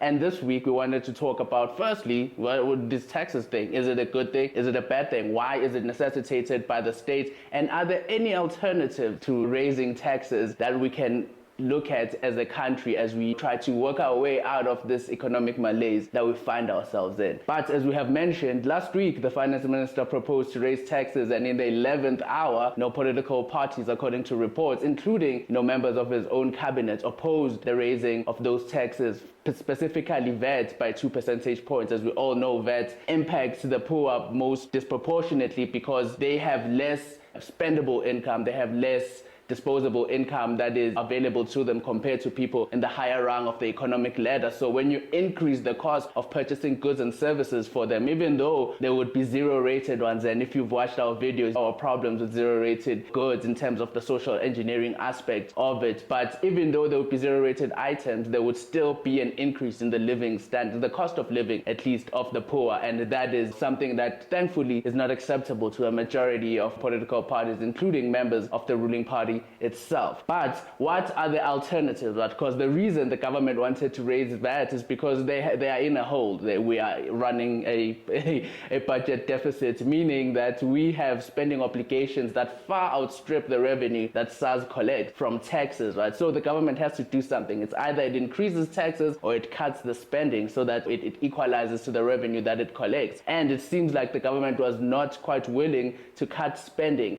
And this week we wanted to talk about, firstly, what would this taxes thing? Is it a good thing? Is it a bad thing? Why is it necessitated by the state? And are there any alternative to raising taxes that we can look at as a country as we try to work our way out of this economic malaise that we find ourselves in? But as we have mentioned, last week the finance minister proposed to raise taxes, and in the 11th hour, political parties, according to reports, including members of his own cabinet, opposed the raising of those taxes, specifically VAT by 2 percentage points. As we all know, VAT impacts the poor most disproportionately because they have less spendable income, they have less disposable income that is available to them compared to people in the higher rung of the economic ladder. So when you increase the cost of purchasing goods and services for them, even though there would be zero-rated ones, and if you've watched our videos, our problems with zero-rated goods in terms of the social engineering aspect of it, but even though there would be zero-rated items, there would still be an increase in the living standard, the cost of living, at least, of the poor, and that is something that thankfully is not acceptable to a majority of political parties, including members of the ruling party itself. But what are the alternatives? Because the reason the government wanted to raise VAT is because they are in a hole. We are running a budget deficit, meaning that we have spending obligations that far outstrip the revenue that SARS collects from taxes, right? So the government has to do something. It's either it increases taxes or it cuts the spending so that it equalizes to the revenue that it collects. And it seems like the government was not quite willing to cut spending.